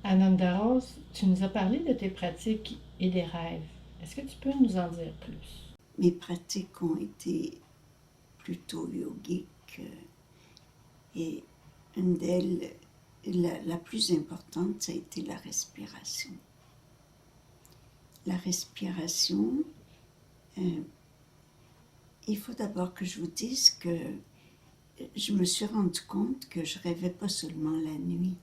Ananda Rose, tu nous as parlé de tes pratiques et des rêves. Est-ce que tu peux nous en dire plus? Mes pratiques ont été plutôt yogiques et une d'elles, la plus importante, ça a été la respiration. La respiration, il faut d'abord que je vous dise que je me suis rendu compte que je rêvais pas seulement la nuit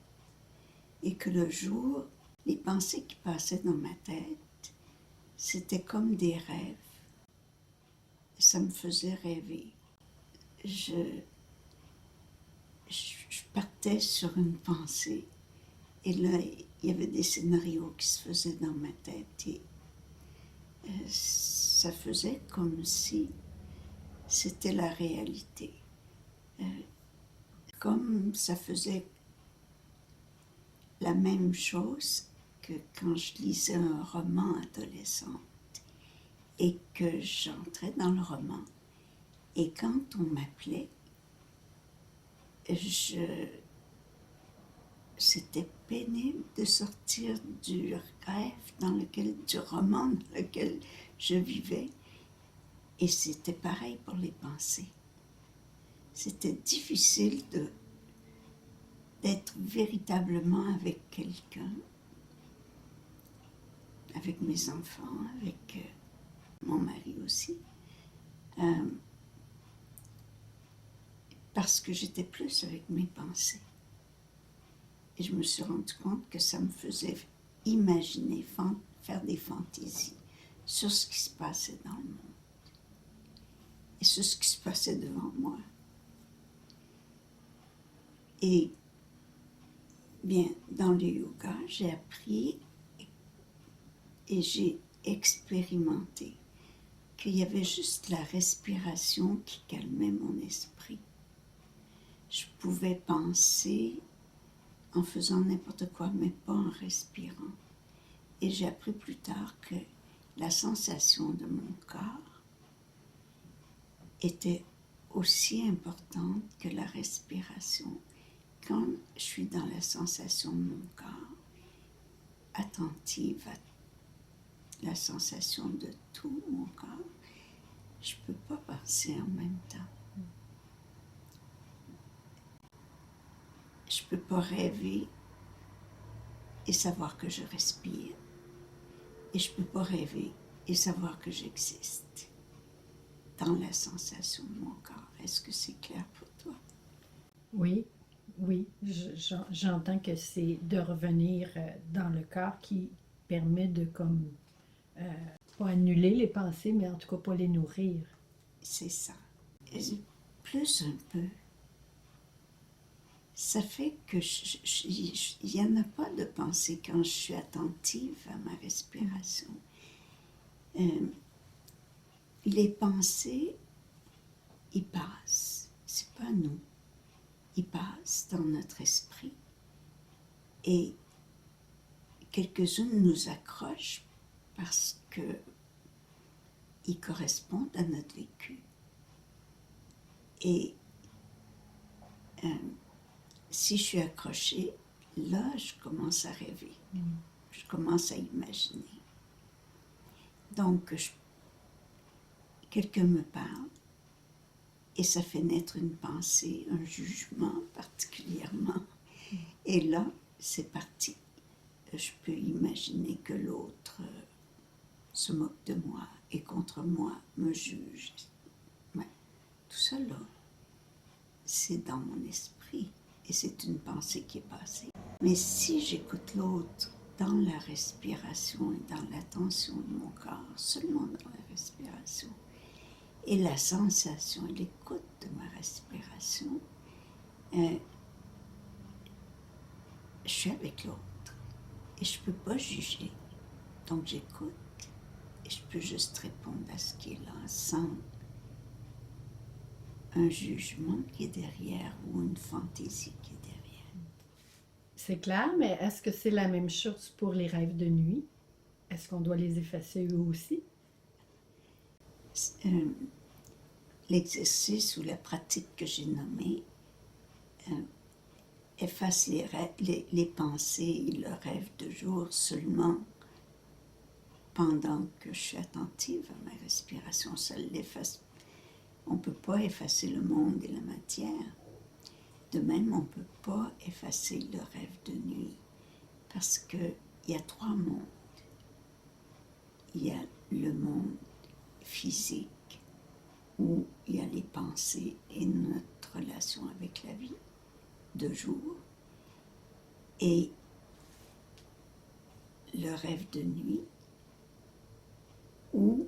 et que le jour, les pensées qui passaient dans ma tête, c'était comme des rêves. Ça me faisait rêver. Je, je partais sur une pensée et là, il y avait des scénarios qui se faisaient dans ma tête et ça faisait comme si c'était la réalité. Euh, Comme ça faisait la même chose que quand je lisais un roman adolescent et que j'entrais dans le roman. Et quand on m'appelait, c'était pénible de sortir du rêve du roman dans lequel je vivais. Et c'était pareil pour les pensées. C'était difficile d'être véritablement avec quelqu'un, avec mes enfants, avec mon mari aussi, euh, parce que j'étais plus avec mes pensées. Et je me suis rendu compte que ça me faisait imaginer, faire des fantaisies sur ce qui se passait dans le monde et sur ce qui se passait devant moi. Et bien, dans le yoga, j'ai appris et j'ai expérimenté qu'il y avait juste la respiration qui calmait mon esprit. Je pouvais penser en faisant n'importe quoi, mais pas en respirant. Et j'ai appris plus tard que la sensation de mon corps était aussi importante que la respiration. Quand je suis dans la sensation de mon corps, attentive à la sensation de tout mon corps, je ne peux pas penser en même temps. Je ne peux pas rêver et savoir que je respire. Et je ne peux pas rêver et savoir que j'existe dans la sensation de mon corps. Est-ce que c'est clair pour toi? Oui, oui, j'entends que c'est de revenir dans le corps qui permet de comme euh, pas annuler les pensées, mais en tout cas pas les nourrir. C'est ça. Et plus un peu. Ça fait que il n'y en a pas de pensée quand je suis attentive à ma respiration. Euh, les pensées, ils passent. C'est pas nous. Ils passent dans notre esprit. Et quelques-unes nous accrochent parce qu'ils correspondent à notre vécu. Et euh, si je suis accrochée, là, je commence à rêver. Je commence à imaginer. Donc, quelqu'un me parle et ça fait naître une pensée, un jugement particulièrement. Et là, c'est parti. Je peux imaginer que l'autre se moque de moi, est contre moi, me juge. Ouais. Tout ça là, c'est dans mon esprit et c'est une pensée qui est passée. Mais si j'écoute l'autre dans la respiration et dans l'attention de mon corps, seulement dans la respiration, et la sensation et l'écoute de ma respiration, je suis avec l'autre et je ne peux pas juger. Donc j'écoute et je peux juste répondre à ce qui est là sans un jugement qui est derrière ou une fantaisie qui est derrière. C'est clair, mais est-ce que c'est la même chose pour les rêves de nuit? Est-ce qu'on doit les effacer eux aussi? Euh, L'exercice ou la pratique que j'ai nommée, efface les pensées et le rêve de jour seulement pendant que je suis attentive à ma respiration. Ça l'efface. On ne peut pas effacer le monde et la matière. De même, on ne peut pas effacer le rêve de nuit parce qu'il y a 3 mondes. Il y a le monde physique où il y a les pensées et notre relation avec la vie de jour, et le rêve de nuit où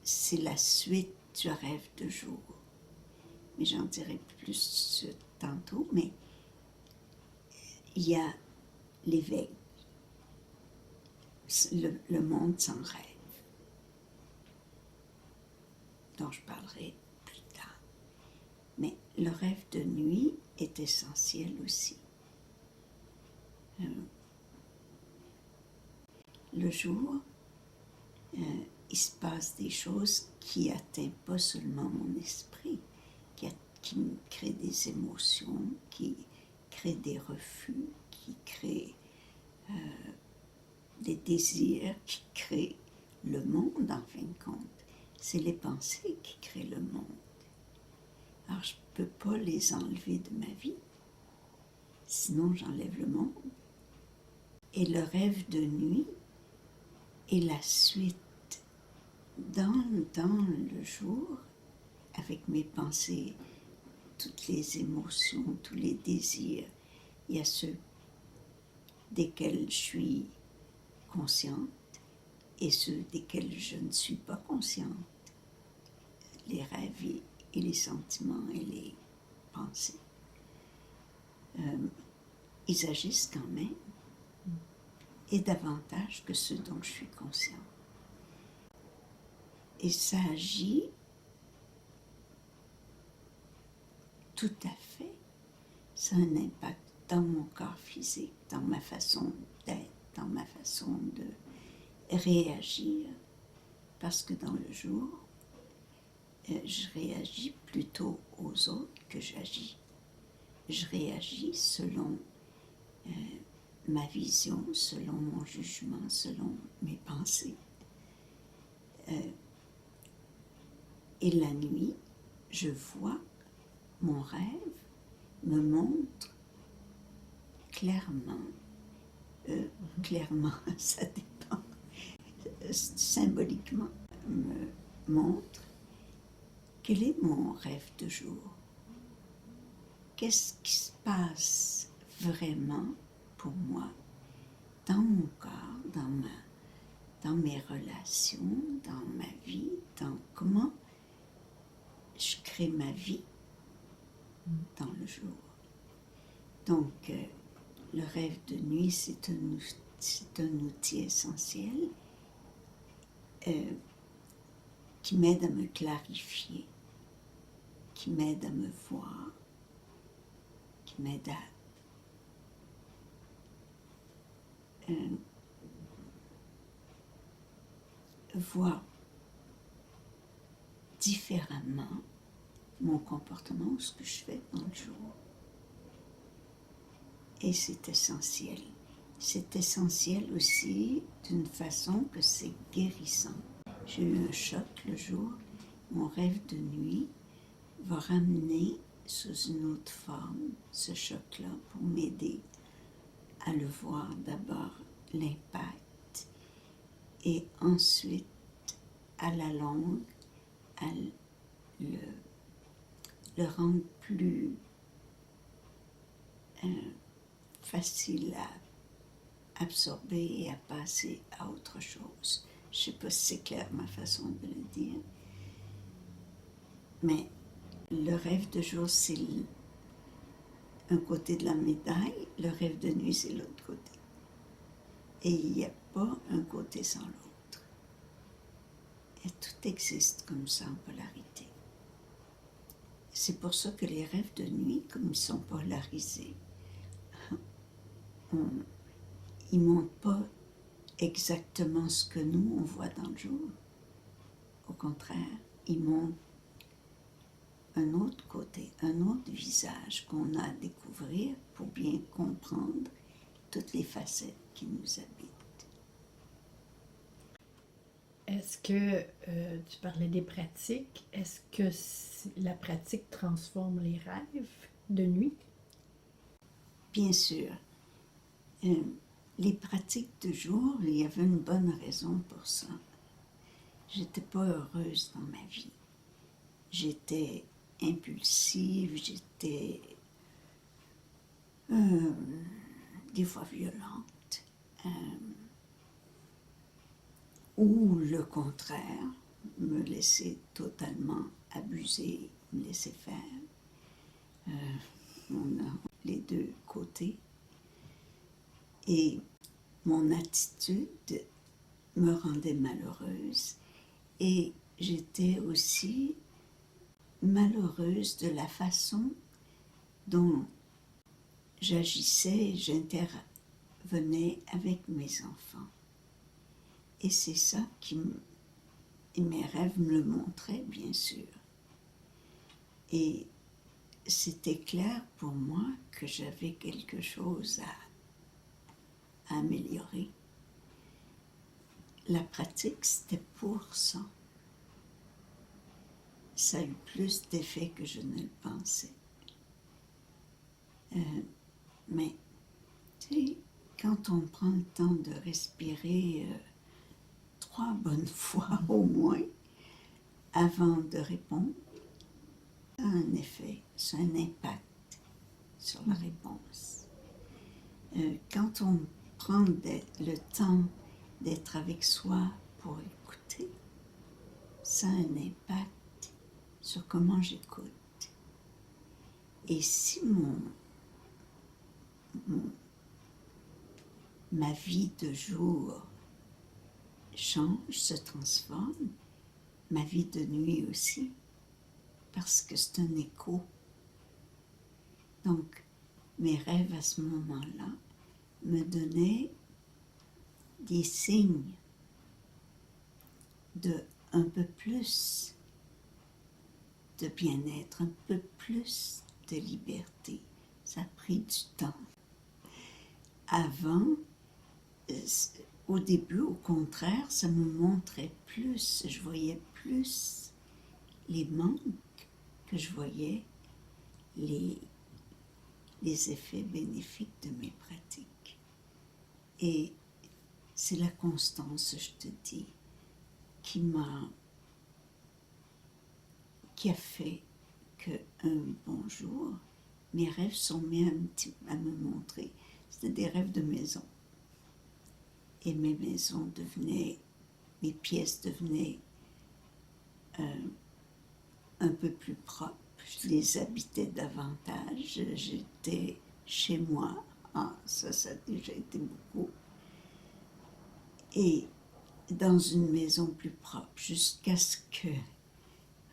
c'est la suite du rêve de jour. Mais j'en dirai plus tantôt, mais il y a l'éveil, le monde sans rêve, dont je parlerai plus tard. Mais le rêve de nuit est essentiel aussi. Le jour, il se passe des choses qui n'atteignent pas seulement mon esprit, qui me créent des émotions, qui créent des refus, qui créent des désirs, qui créent le monde en fin de compte. C'est les pensées qui créent le monde. Alors je ne peux pas les enlever de ma vie, sinon j'enlève le monde. Et le rêve de nuit est la suite. Dans le jour, avec mes pensées, toutes les émotions, tous les désirs, il y a ceux desquels je suis consciente et ceux desquels je ne suis pas consciente. Les rêves et les sentiments et les pensées. Ils agissent quand même, et davantage que ceux dont je suis consciente. Et ça agit tout à fait. Ça a un impact dans mon corps physique, dans ma façon d'être, dans ma façon de réagir. Parce que dans le jour, je réagis plutôt aux autres que j'agis. Je réagis selon ma vision, selon mon jugement, selon mes pensées. Et la nuit, je vois, mon rêve me montre clairement, ça dépend, symboliquement, me montre quel est mon rêve de jour. Qu'est-ce qui se passe vraiment pour moi dans mon corps, dans mes relations, dans ma vie, dans comment je crée ma vie dans le jour. Donc, le rêve de nuit, c'est un outil essentiel qui m'aide à me clarifier, qui m'aide à me voir, qui m'aide à voir différemment mon comportement ou ce que je fais dans le jour. Et c'est essentiel. C'est essentiel aussi d'une façon que c'est guérissant. J'ai eu un choc le jour. Mon rêve de nuit va ramener sous une autre forme ce choc-là pour m'aider à le voir d'abord l'impact et ensuite à la longue à le rendre plus facile à absorber et à passer à autre chose. Je ne sais pas si c'est clair ma façon de le dire, mais le rêve de jour, c'est un côté de la médaille, le rêve de nuit, c'est l'autre côté. Et il n'y a pas un côté sans l'autre. Et tout existe comme ça en polarité. C'est pour ça que les rêves de nuit, comme ils sont polarisés, ils ne montrent pas exactement ce que nous, on voit dans le jour. Au contraire, ils montrent un autre côté, un autre visage qu'on a à découvrir pour bien comprendre toutes les facettes qui nous habitent. Est-ce que tu parlais des pratiques? Est-ce que la pratique transforme les rêves de nuit? Bien sûr, les pratiques de jour, il y avait une bonne raison pour ça. J'étais pas heureuse dans ma vie. J'étais impulsive, j'étais des fois violente, ou le contraire, me laisser totalement abuser, me laisser faire. On a les deux côtés. Et mon attitude me rendait malheureuse. Et j'étais aussi malheureuse de la façon dont j'agissais, j'intervenais avec mes enfants. Et c'est ça et mes rêves me le montraient, bien sûr. Et c'était clair pour moi que j'avais quelque chose à améliorer. La pratique, c'était pour ça. Ça a eu plus d'effet que je ne le pensais. Mais, tu sais, quand on prend le temps de respirer 3 bonnes fois au moins avant de répondre, ça a un effet, ça a un impact sur la réponse. Quand on prend le temps d'être avec soi pour écouter, ça a un impact sur comment j'écoute. Et si ma vie de jour change, se transforme, ma vie de nuit aussi, parce que c'est un écho. Donc, mes rêves à ce moment-là me donnaient des signes de un peu plus de bien-être, un peu plus de liberté. Ça a pris du temps. Avant, au début, au contraire, ça me montrait plus, je voyais plus les manques que je voyais, les effets bénéfiques de mes pratiques. Et c'est la constance, je te dis, qui a fait qu'un bon jour, mes rêves sont mis à me montrer. C'était des rêves de maison. Et mes maisons devenaient, mes pièces devenaient un peu plus propres. Je les habitais davantage. J'étais chez moi. Ah, ça a déjà été beaucoup. Et dans une maison plus propre, jusqu'à ce que...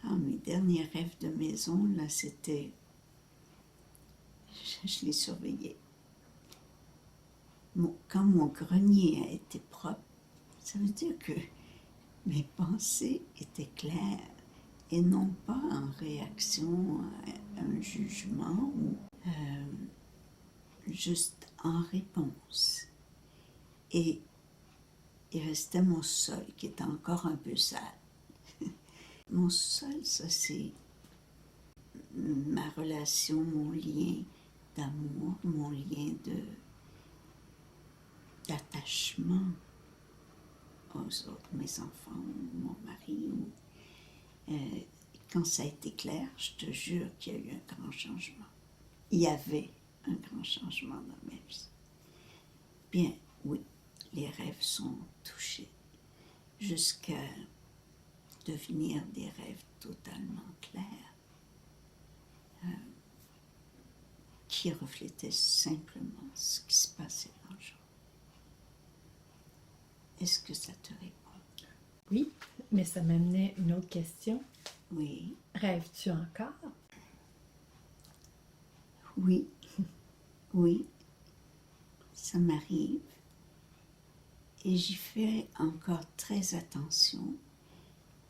Ah, mes derniers rêves de maison, là, c'était... Je les surveillais. Quand mon grenier a été propre, ça veut dire que mes pensées étaient claires et non pas en réaction à un jugement ou juste en réponse. Et il restait mon sol qui était encore un peu sale. Mon sol, ça c'est ma relation, mon lien d'amour, mon lien d'attachement aux autres, mes enfants, mon mari. Quand ça a été clair, je te jure qu'il y a eu un grand changement. Il y avait un grand changement dans ma vie. Bien, oui, les rêves sont touchés jusqu'à devenir des rêves totalement clairs qui reflétaient simplement ce qui se passait dans le jour. Est-ce que ça te répond? Oui, mais ça m'amenait une autre question. Oui. Rêves-tu encore? Oui. Oui. Ça m'arrive. Et j'y fais encore très attention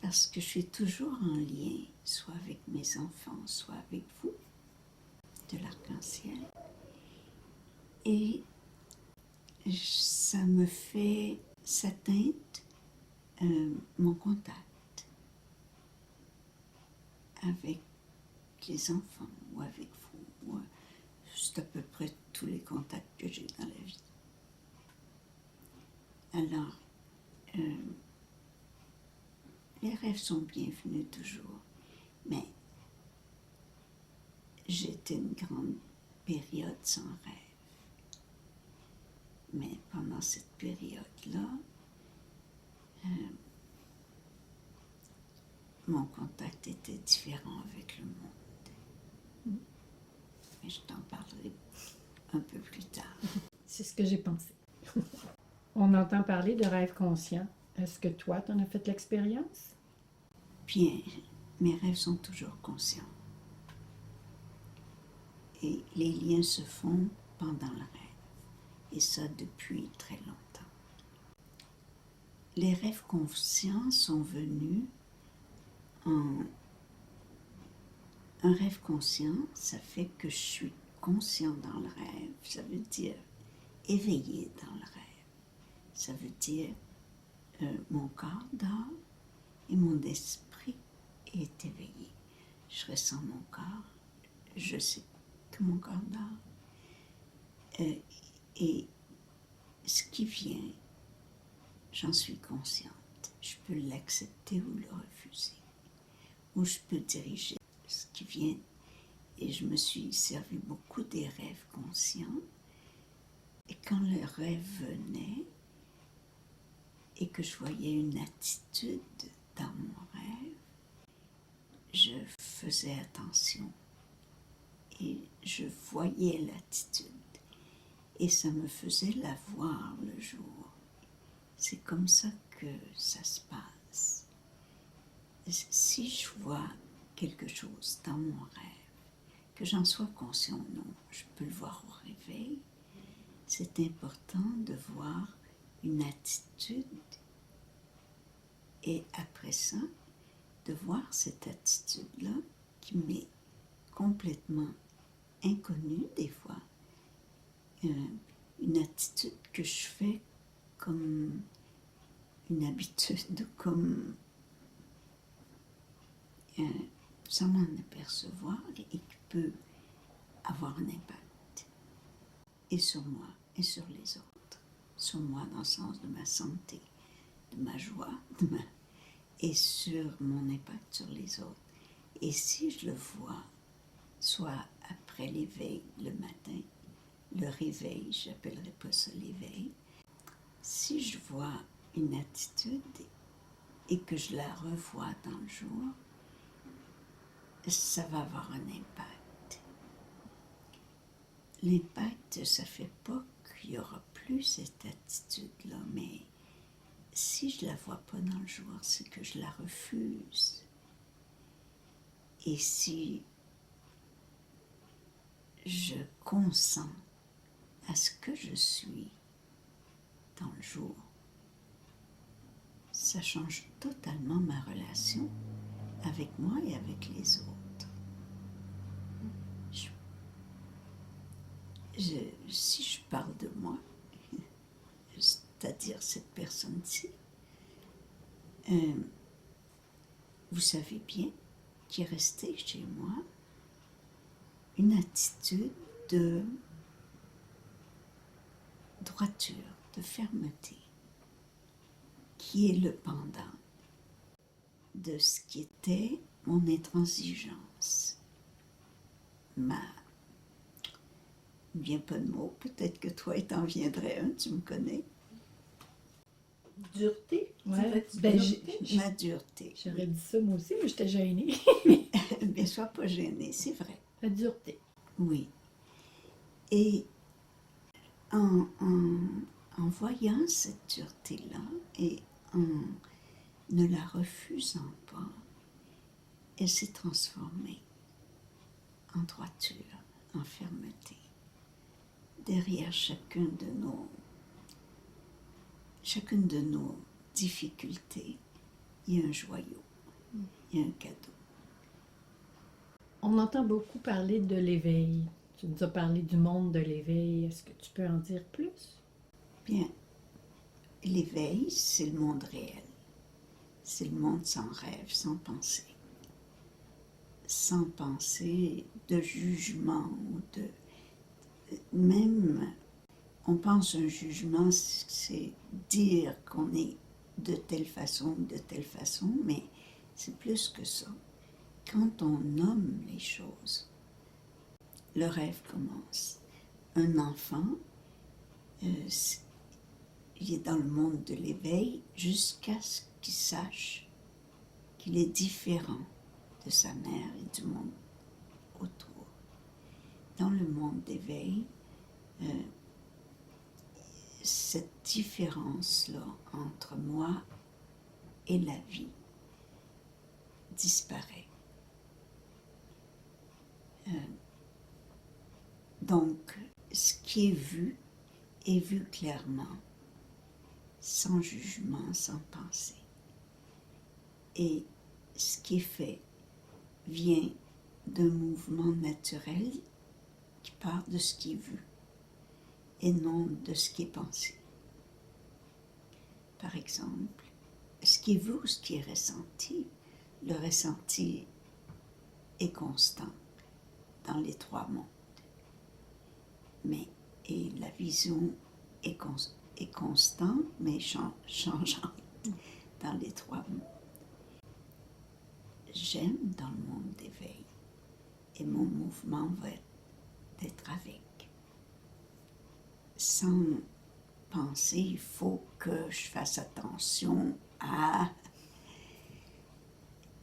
parce que je suis toujours en lien, soit avec mes enfants, soit avec vous, de l'arc-en-ciel. Et ça me fait, ça teinte mon contact avec les enfants ou avec vous. C'est à peu près tous les contacts que j'ai dans la vie. Alors, les rêves sont bienvenus toujours, mais j'étais une grande période sans rêve. Mais pendant cette période-là, mon contact était différent avec le monde. Mais je t'en parlerai un peu plus tard. C'est ce que j'ai pensé. On entend parler de rêve conscient. Est-ce que toi, tu en as fait l'expérience? Bien, mes rêves sont toujours conscients. Et les liens se font pendant le rêve. Et ça depuis très longtemps. Les rêves conscients sont venus en... Un rêve conscient, ça fait que je suis conscient dans le rêve. Ça veut dire éveillé dans le rêve. Ça veut dire mon corps dort et mon esprit est éveillé. Je ressens mon corps, je sais que mon corps dort. Et ce qui vient, j'en suis consciente. Je peux l'accepter ou le refuser. Ou je peux diriger ce qui vient. Et je me suis servi beaucoup des rêves conscients. Et quand le rêve venait, et que je voyais une attitude dans mon rêve, je faisais attention et je voyais l'attitude et ça me faisait la voir le jour. C'est comme ça que ça se passe. Si je vois quelque chose dans mon rêve, que j'en sois conscient ou non, je peux le voir au réveil. C'est important de voir une attitude et après ça, de voir cette attitude-là qui m'est complètement inconnue des fois. Une attitude que je fais comme une habitude, comme sans m'en apercevoir et qui peut avoir un impact. Et sur moi et sur les autres. Sur moi dans le sens de ma santé, de ma joie, et sur mon impact sur les autres. Et si je le vois, soit après l'éveil le matin, le réveil, j'appellerai pas ça l'éveil, si je vois une attitude et que je la revois dans le jour, ça va avoir un impact. L'impact, ça ne fait pas qu'il n'y aura plus cette attitude-là, mais si je ne la vois pas dans le jour, c'est que je la refuse. Et si je consens à ce que je suis dans le jour, ça change totalement ma relation avec moi et avec les autres. Si je parle de moi, c'est-à-dire cette personne-ci, vous savez bien qu'il est resté chez moi une attitude de droiture, de fermeté, qui est le pendant de ce qui était mon intransigeance, il ne vient pas de mot, peut-être que toi, il t'en viendrait un, tu me connais. Dureté? Ouais. Ma dureté. J'aurais dit ça moi aussi, mais j'étais gênée. Bien, sois pas gênée, c'est vrai. La dureté. Oui. Et en voyant cette dureté-là et en ne la refusant pas, elle s'est transformée en droiture, en fermeté. Derrière chacune de nos difficultés, il y a un joyau. Il y a un cadeau. On entend beaucoup parler de l'éveil. Tu nous as parlé du monde de l'éveil. Est-ce que tu peux en dire plus? Bien, l'éveil, c'est le monde réel. C'est le monde sans rêve, sans pensée. Sans pensée de jugement ou de... Même, on pense un jugement, c'est dire qu'on est de telle façon, mais c'est plus que ça. Quand on nomme les choses, le rêve commence. Un enfant, il est dans le monde de l'éveil jusqu'à ce qu'il sache qu'il est différent de sa mère et du monde autour. Dans le monde d'éveil, cette différence-là entre moi et la vie disparaît. Donc, ce qui est vu clairement, sans jugement, sans pensée. Et ce qui est fait vient d'un mouvement naturel qui part de ce qui est vu et non de ce qui est pensé. Par exemple, ce qui est vu ou ce qui est ressenti, le ressenti est constant dans les trois mondes. Et la vision est constante, mais changeante dans les trois mondes. J'aime dans le monde d'éveil et mon mouvement va être d'être avec. Sans penser, il faut que je fasse attention à...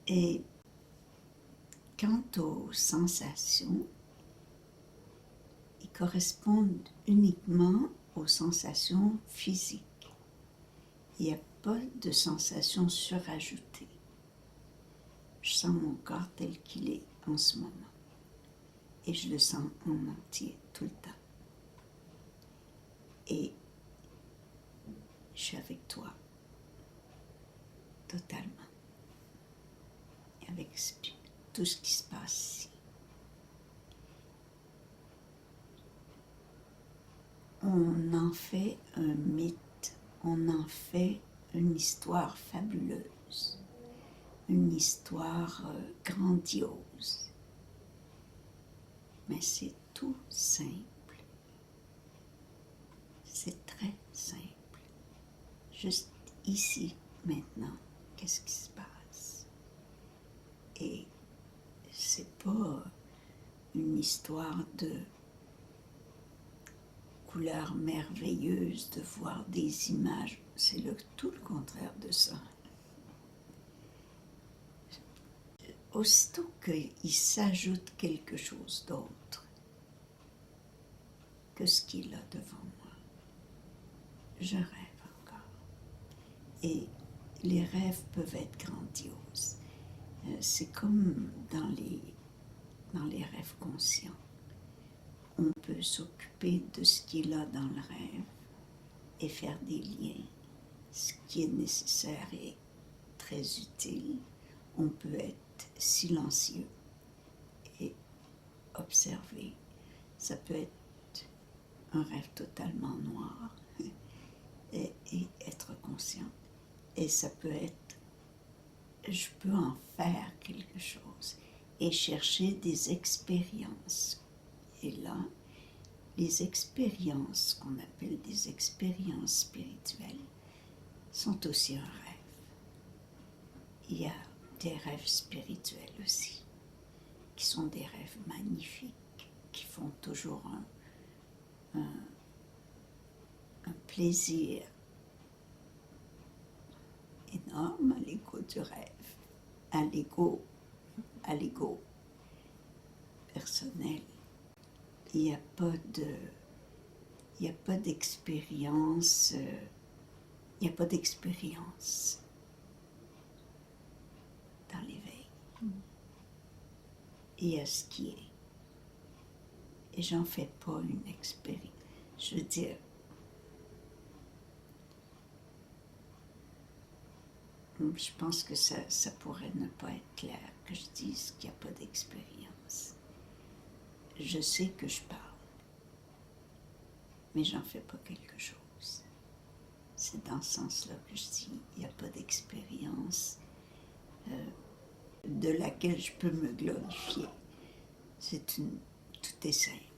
Et quant aux sensations, ils correspondent uniquement aux sensations physiques. Il n'y a pas de sensations surajoutées. Je sens mon corps tel qu'il est en ce moment. Et je le sens en entier, tout le temps. Et je suis avec toi, totalement. Et avec tout ce qui se passe ici. On en fait un mythe, on en fait une histoire fabuleuse, une histoire grandiose. Mais c'est tout simple. C'est très simple. Juste ici, maintenant, qu'est-ce qui se passe? Et c'est pas une histoire de couleurs merveilleuses, de voir des images. C'est tout le contraire de ça. Aussitôt qu'il s'ajoute quelque chose d'autre que ce qui est là devant moi, je rêve encore. Et les rêves peuvent être grandioses. C'est comme dans les rêves conscients. On peut s'occuper de ce qui est là dans le rêve et faire des liens. Ce qui est nécessaire et très utile. On peut être silencieux et observer. Ça peut être un rêve totalement noir et être conscient. Et ça peut être, je peux en faire quelque chose et chercher des expériences. Et là, les expériences qu'on appelle des expériences spirituelles sont aussi un rêve. Il y a des rêves spirituels aussi, qui sont des rêves magnifiques, qui font toujours un plaisir énorme à l'ego du rêve, à l'ego personnel. Il n'y a pas d'expérience, il n'y a pas d'expérience dans l'éveil. Il y a ce qui est. Et j'en fais pas une expérience. Je veux dire, Je pense que ça pourrait ne pas être clair que je dise qu'il n'y a pas d'expérience. Je sais que je parle, mais j'en fais pas quelque chose. C'est dans ce sens-là que je dis il n'y a pas d'expérience de laquelle je peux me glorifier. Tout est simple.